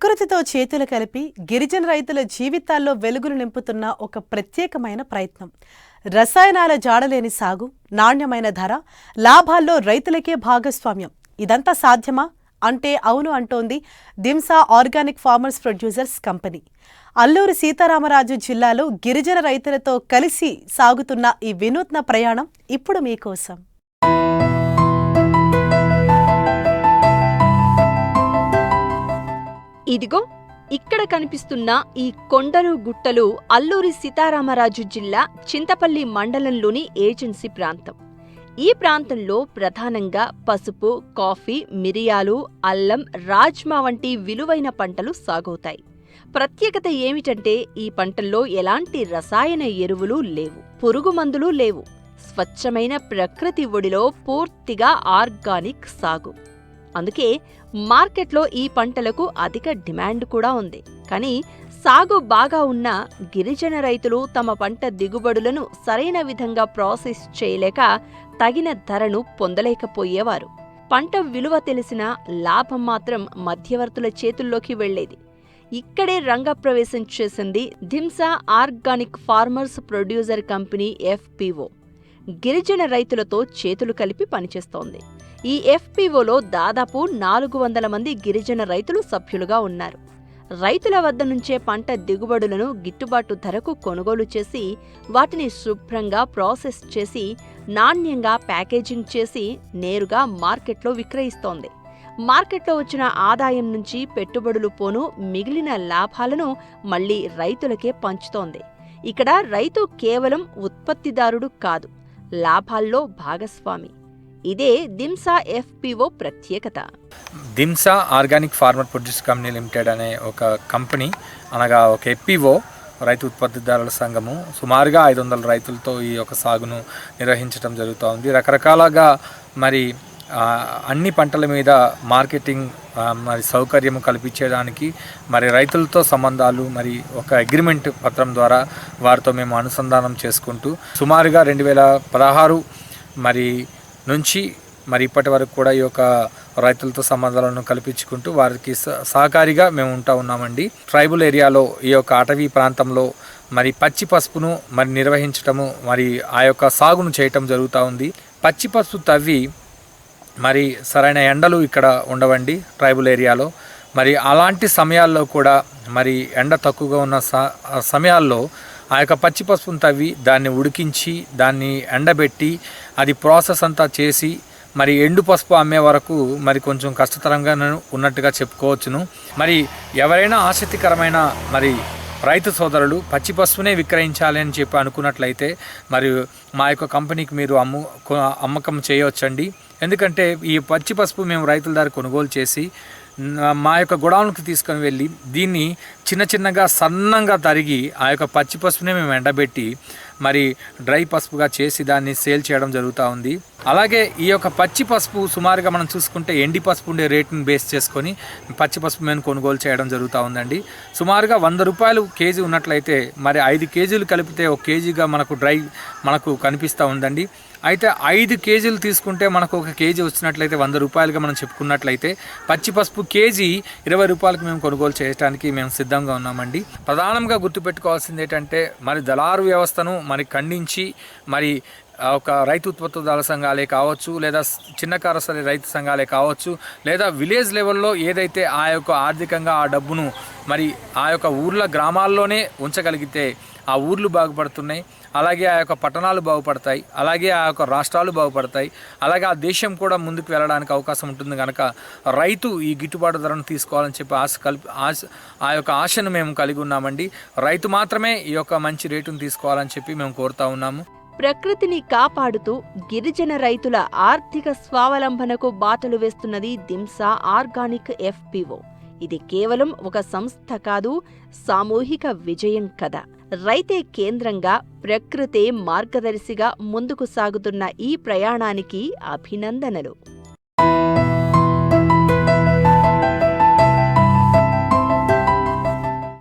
ప్రకృతితో చేతులు కలిపి గిరిజన రైతుల జీవితాల్లో వెలుగులు నింపుతున్న ఒక ప్రత్యేకమైన ప్రయత్నం. రసాయనాల జాడలేని సాగు, నాణ్యమైన ధర, లాభాల్లో రైతులకే భాగస్వామ్యం. ఇదంతా సాధ్యమా అంటే అవును అంటోంది Dhimsa organic farmers producers company. Alluri Sitaramaraju జిల్లాలో గిరిజన రైతులతో కలిసి సాగుతున్న ఈ వినూత్న ప్రయాణం ఇప్పుడు మీకోసం. ఇదిగో ఇక్కడ కనిపిస్తున్న ఈ కొండలు గుట్టలు అల్లూరి సీతారామరాజు జిల్లా చింతపల్లి మండలంలోని ఏజెన్సీ ప్రాంతం. ఈ ప్రాంతంలో ప్రధానంగా పసుపు, కాఫీ, మిరియాలు, అల్లం, రాజ్మా వంటి విలువైన పంటలు సాగవుతాయి. ప్రత్యేకత ఏమిటంటే ఈ పంటల్లో ఎలాంటి రసాయన ఎరువులు లేవు, పురుగు మందులు లేవు. స్వచ్ఛమైన ప్రకృతి ఒడిలో పూర్తిగా ఆర్గానిక్ సాగు. అందుకే మార్కెట్లో ఈ పంటలకు అధిక డిమాండ్ కూడా ఉంది. కానీ సాగు బాగా ఉన్న గిరిజన రైతులు తమ పంట దిగుబడులను సరైన విధంగా ప్రాసెస్ చేయలేక తగిన ధరను పొందలేకపోయేవారు. పంట విలువ తెలిసిన లాభం మాత్రం మధ్యవర్తుల చేతుల్లోకి వెళ్లేది. ఇక్కడే రంగప్రవేశం చేసింది Dhimsa organic farmers producer company FPO. గిరిజన రైతులతో చేతులు కలిపి పనిచేస్తోంది. ఈ FPOలో దాదాపు 400 మంది గిరిజన రైతులు సభ్యులుగా ఉన్నారు. రైతుల వద్ద నుంచే పంట దిగుబడులను గిట్టుబాటు ధరకు కొనుగోలు చేసి వాటిని శుభ్రంగా ప్రాసెస్ చేసి నాణ్యంగా ప్యాకేజింగ్ చేసి నేరుగా మార్కెట్లో విక్రయిస్తోంది. మార్కెట్లో వచ్చిన ఆదాయం నుంచి పెట్టుబడులు పోను మిగిలిన లాభాలను మళ్లీ రైతులకే పంచుతోంది. ఇక్కడ రైతు కేవలం ఉత్పత్తిదారుడు కాదు, లాభాల్లో భాగస్వామి. ఇదే దింసా FPO ప్రత్యేకత. Dhimsa organic farmer produce company limited అనే ఒక కంపెనీ, అనగా ఒక FPO రైతు ఉత్పత్తిదారుల సంఘము సుమారుగా 500 రైతులతో ఈ యొక్క సాగును నిర్వహించడం జరుగుతూ ఉంది. రకరకాలుగా మరి అన్ని పంటల మీద మార్కెటింగ్ మరి సౌకర్యము కల్పించడానికి మరి రైతులతో సంబంధాలు మరి ఒక అగ్రిమెంట్ పత్రం ద్వారా వారితో మేము అనుసంధానం చేసుకుంటూ సుమారుగా 2016 మరి నుంచి మరి ఇప్పటి వరకు కూడా ఈ యొక్క రైతులతో సంబంధాలను కల్పించుకుంటూ వారికి సహకారిగా మేము ఉంటా ఉన్నామండి. ట్రైబల్ ఏరియాలో ఈ యొక్క అటవీ ప్రాంతంలో మరి పచ్చి పసుపును మరి నిర్వహించటము, మరి ఆ యొక్క సాగును చేయటం జరుగుతూ ఉంది. పచ్చి పసుపు తవ్వి మరి సరైన ఎండలు ఇక్కడ ఉండవండి ట్రైబల్ ఏరియాలో. మరి అలాంటి సమయాల్లో కూడా మరి ఎండ తక్కువగా ఉన్న సమయాల్లో ఆ యొక్క పచ్చి పసుపును తవ్వి దాన్ని ఉడికించి దాన్ని ఎండబెట్టి అది ప్రాసెస్ అంతా చేసి మరి ఎండు పసుపు అమ్మే వరకు మరి కొంచెం కష్టతరంగా ఉన్నట్టుగా చెప్పుకోవచ్చును. మరి ఎవరైనా ఆసక్తికరమైన మరి రైతు సోదరులు పచ్చి పసుపునే విక్రయించాలి అని చెప్పి అనుకున్నట్లయితే మరి మా యొక్క కంపెనీకి మీరు అమ్మకం చేయవచ్చండి. ఎందుకంటే ఈ పచ్చి పసుపు మేము రైతుల దగ్గర కొనుగోలు చేసి మా యొక్క గొడౌన్కి తీసుకొని వెళ్ళి దీన్ని చిన్నగా సన్నంగా తరిగి ఆ యొక్క పచ్చి పసుపునే మేము ఎండబెట్టి మరి డ్రై పసుపుగా చేసి దాన్ని సేల్ చేయడం జరుగుతూ ఉంది. అలాగే ఈ యొక్క పచ్చి పసుపు సుమారుగా మనం చూసుకుంటే ఎండి పసుపు ఉండే రేటును బేస్ చేసుకొని పచ్చి పసుపు మేము కొనుగోలు చేయడం జరుగుతూ ఉందండి. సుమారుగా 100 రూపాయలు కేజీ ఉన్నట్లయితే మరి 5 కేజీలు కలిపితే 1 కేజీగా మనకు కనిపిస్తూ ఉందండి. అయితే 5 కేజీలు తీసుకుంటే మనకు 1 కేజీ వచ్చినట్లయితే 100 రూపాయలుగా మనం చెప్పుకున్నట్లయితే పచ్చి పసుపు కేజీ 20 రూపాయలకు మేము కొనుగోలు చేయడానికి మేము సిద్ధంగా ఉన్నామండి. ప్రధానంగా గుర్తుపెట్టుకోవాల్సింది ఏంటంటే మరి దళారు వ్యవస్థను మరి ఖండించి మరి ఒక రైతు ఉత్పత్తిదారుల సంఘాలే కావచ్చు, లేదా చిన్న కారసరి రైతు సంఘాలే కావచ్చు, లేదా విలేజ్ లెవెల్లో ఏదైతే ఆ యొక్క ఆర్థికంగా ఆ డబ్బును మరి ఆ యొక్క ఊర్ల గ్రామాల్లోనే ఉంచగలిగితే ఆ ఊర్లు బాగుపడుతున్నాయి, అలాగే ఆ యొక్క పట్టణాలు బాగుపడతాయి, అలాగే ఆ యొక్క రాష్ట్రాలు బాగుపడతాయి, అలాగే ఆ దేశం కూడా ముందుకు వెళ్ళడానికి అవకాశం ఉంటుంది. కనుక రైతు ఈ గిట్టుబాటు ధరను తీసుకోవాలని చెప్పి ఆ యొక్క ఆశను మేము కలిగి ఉన్నామండి. రైతు మాత్రమే ఈ యొక్క మంచి రేటును తీసుకోవాలని చెప్పి మేము కోరుతా ఉన్నాము. ప్రకృతిని కాపాడుతూ గిరిజన రైతుల ఆర్థిక స్వావలంబనకు బాటలు వేస్తున్నది దింసా ఆర్గానిక్ FPO. ఇది కేవలం ఒక సంస్థ కాదు, సామూహిక విజయం కదా. రైతే కేంద్రంగా, ప్రకృతే మార్గదర్శిగా ముందుకు సాగుతున్న ఈ ప్రయాణానికి అభినందనలు.